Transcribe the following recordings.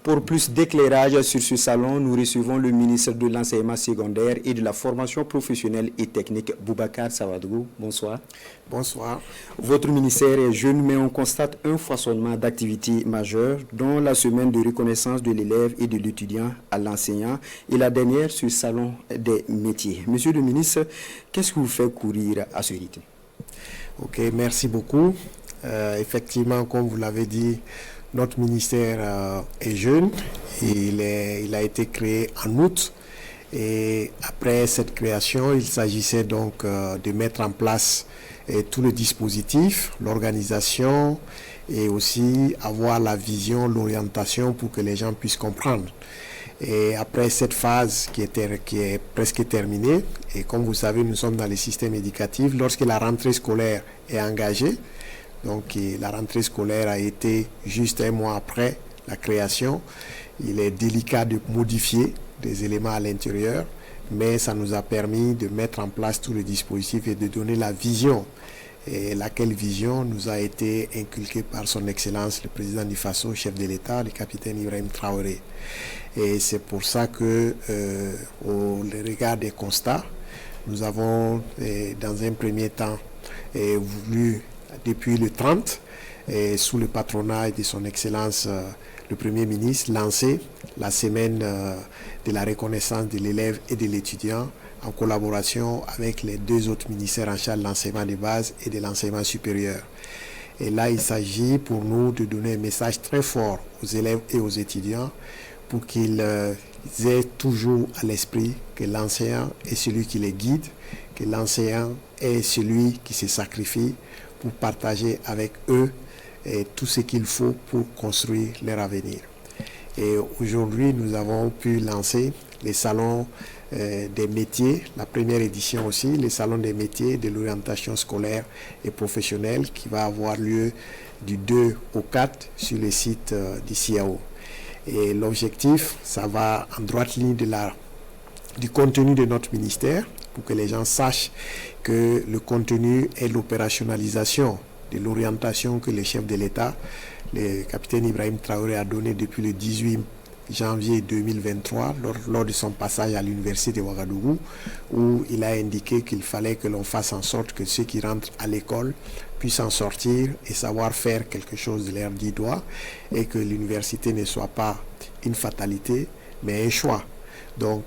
Pour plus d'éclairage sur ce salon, nous recevons le ministre de l'Enseignement secondaire et de la formation professionnelle et technique, Boubacar Samadougou. Bonsoir. Bonsoir. Votre ministère est jeune, mais on constate un foisonnement d'activités majeures, dont la semaine de reconnaissance de l'élève et de l'étudiant à l'enseignant et la dernière sur le salon des métiers. Monsieur le ministre, qu'est-ce qui vous fait courir à ce rythme? Ok, merci beaucoup. Effectivement, comme vous l'avez dit, notre ministère est jeune. Il a été créé en août. Et après cette création, il s'agissait donc de mettre en place tout le dispositif, l'organisation et aussi avoir la vision, l'orientation pour que les gens puissent comprendre. Et après cette phase qui est presque terminée, et comme vous savez, nous sommes dans le système éducatif, lorsque la rentrée scolaire est engagée, donc la rentrée scolaire a été juste un mois après la création, il est délicat de modifier des éléments à l'intérieur, mais ça nous a permis de mettre en place tout le dispositif et de donner la vision. Et laquelle vision nous a été inculquée par son Excellence, le président du Faso, chef de l'État, le capitaine Ibrahim Traoré. Et c'est pour ça que, au regard des constats, nous avons, dans un premier temps, voulu, depuis le 30, sous le patronat de son Excellence, le Premier ministre, lancer la semaine de la reconnaissance de l'élève et de l'étudiant en collaboration avec les deux autres ministères en charge de l'enseignement de base et de l'enseignement supérieur. Et là, il s'agit pour nous de donner un message très fort aux élèves et aux étudiants pour qu'ils aient toujours à l'esprit que l'enseignant est celui qui les guide, que l'enseignant est celui qui se sacrifie pour partager avec eux tout ce qu'il faut pour construire leur avenir. Et aujourd'hui, nous avons pu lancer les salons des métiers, la première édition aussi, les salons des métiers de l'orientation scolaire et professionnelle qui va avoir lieu du 2 au 4 sur le site du CIAO. Et l'objectif, ça va en droite ligne du contenu de notre ministère pour que les gens sachent que le contenu est l'opérationnalisation de l'orientation que le chef de l'État, le capitaine Ibrahim Traoré, a donné depuis le 18 janvier 2023 lors de son passage à l'université de Ouagadougou, où il a indiqué qu'il fallait que l'on fasse en sorte que ceux qui rentrent à l'école puissent en sortir et savoir faire quelque chose de leur dit doigt, et que l'université ne soit pas une fatalité, mais un choix. Donc,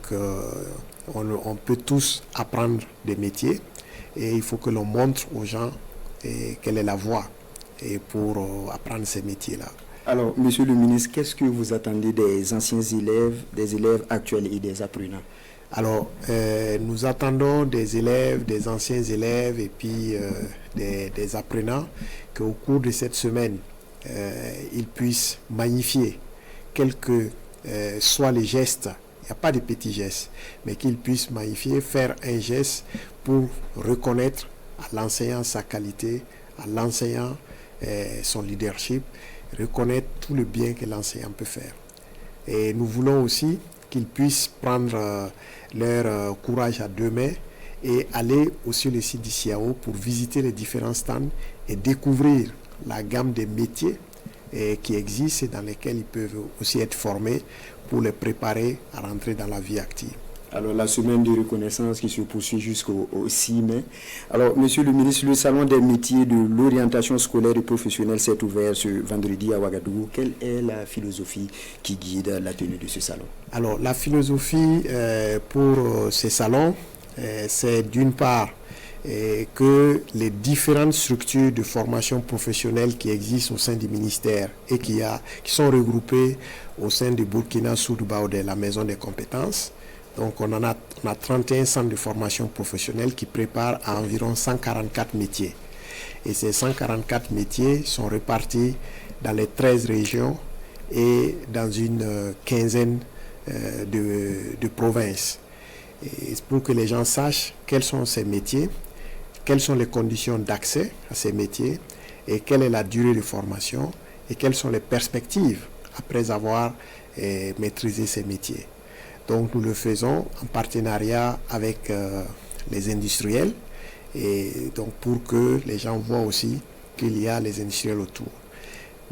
on peut tous apprendre des métiers et il faut que l'on montre aux gens quelle est la voie pour apprendre ces métiers-là. Alors, monsieur le ministre, qu'est-ce que vous attendez des anciens élèves, des élèves actuels et des apprenants? Alors, nous attendons des élèves, des anciens élèves et puis des apprenants qu'au cours de cette semaine, ils puissent magnifier quels que soient les gestes. Il n'y a pas de petits gestes, mais qu'ils puissent magnifier, faire un geste pour reconnaître à l'enseignant sa qualité, à l'enseignant son leadership, reconnaître tout le bien que l'enseignant peut faire. Et nous voulons aussi qu'ils puissent prendre leur courage à deux mains et aller aussi sur le site du CIAO pour visiter les différents stands et découvrir la gamme des métiers qui existent et dans lesquels ils peuvent aussi être formés pour les préparer à rentrer dans la vie active. Alors, la semaine de reconnaissance qui se poursuit jusqu'au 6 mai. Alors, monsieur le ministre, le salon des métiers de l'orientation scolaire et professionnelle s'est ouvert ce vendredi à Ouagadougou. Quelle est la philosophie qui guide la tenue de ce salon? Alors, la philosophie pour ce salon, c'est d'une part que les différentes structures de formation professionnelle qui existent au sein du ministère et qui sont regroupées au sein du Burkina Soudouba de la Maison des compétences. Donc on a 31 centres de formation professionnelle qui préparent à environ 144 métiers. Et ces 144 métiers sont répartis dans les 13 régions et dans une quinzaine de provinces. Et pour que les gens sachent quels sont ces métiers, quelles sont les conditions d'accès à ces métiers et quelle est la durée de formation et quelles sont les perspectives après avoir maîtrisé ces métiers. Donc nous le faisons en partenariat avec les industriels et donc pour que les gens voient aussi qu'il y a les industriels autour.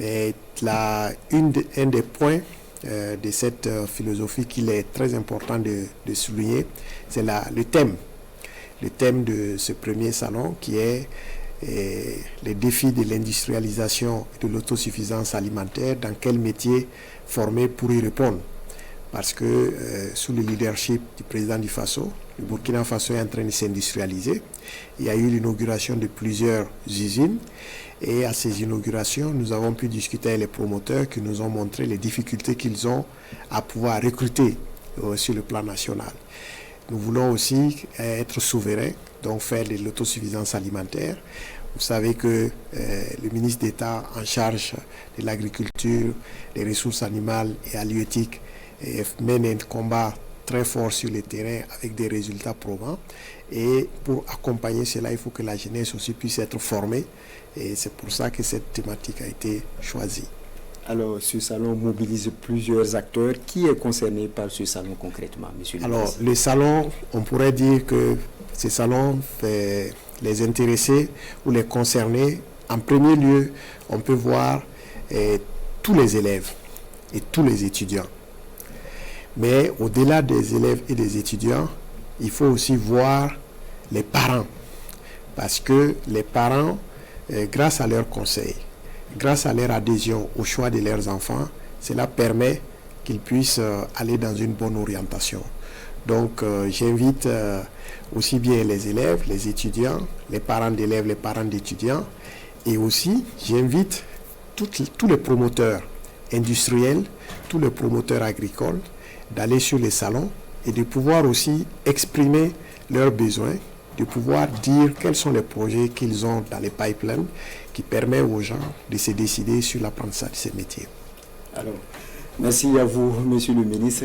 Mais un des points de cette philosophie qu'il est très important de souligner, c'est le thème de ce premier salon qui est les défis de l'industrialisation et de l'autosuffisance alimentaire, dans quel métier former pour y répondre. Parce que sous le leadership du président du Faso, le Burkina Faso est en train de s'industrialiser. Il y a eu l'inauguration de plusieurs usines et à ces inaugurations, nous avons pu discuter avec les promoteurs qui nous ont montré les difficultés qu'ils ont à pouvoir recruter sur le plan national. Nous voulons aussi être souverains, donc faire de l'autosuffisance alimentaire. Vous savez que le ministre d'État en charge de l'agriculture, des ressources animales et halieutiques mène un combat très fort sur le terrain avec des résultats probants. Et pour accompagner cela, il faut que la jeunesse aussi puisse être formée. Et c'est pour ça que cette thématique a été choisie. Alors, ce salon mobilise plusieurs acteurs. Qui est concerné par ce salon concrètement, monsieur le ministre? Alors, le salon, on pourrait dire que ce salon fait les intéressés ou les concernés. En premier lieu, on peut voir tous les élèves et tous les étudiants. Mais au-delà des élèves et des étudiants, il faut aussi voir les parents. Parce que les parents, grâce à leurs conseils, grâce à leur adhésion au choix de leurs enfants, cela permet qu'ils puissent aller dans une bonne orientation. Donc j'invite aussi bien les élèves, les étudiants, les parents d'élèves, les parents d'étudiants, et aussi j'invite tous les promoteurs industriels, tous les promoteurs agricoles, d'aller sur les salons et de pouvoir aussi exprimer leurs besoins, de pouvoir dire quels sont les projets qu'ils ont dans les pipelines qui permettent aux gens de se décider sur l'apprentissage de ces métiers. Alors, merci à vous, monsieur le ministre.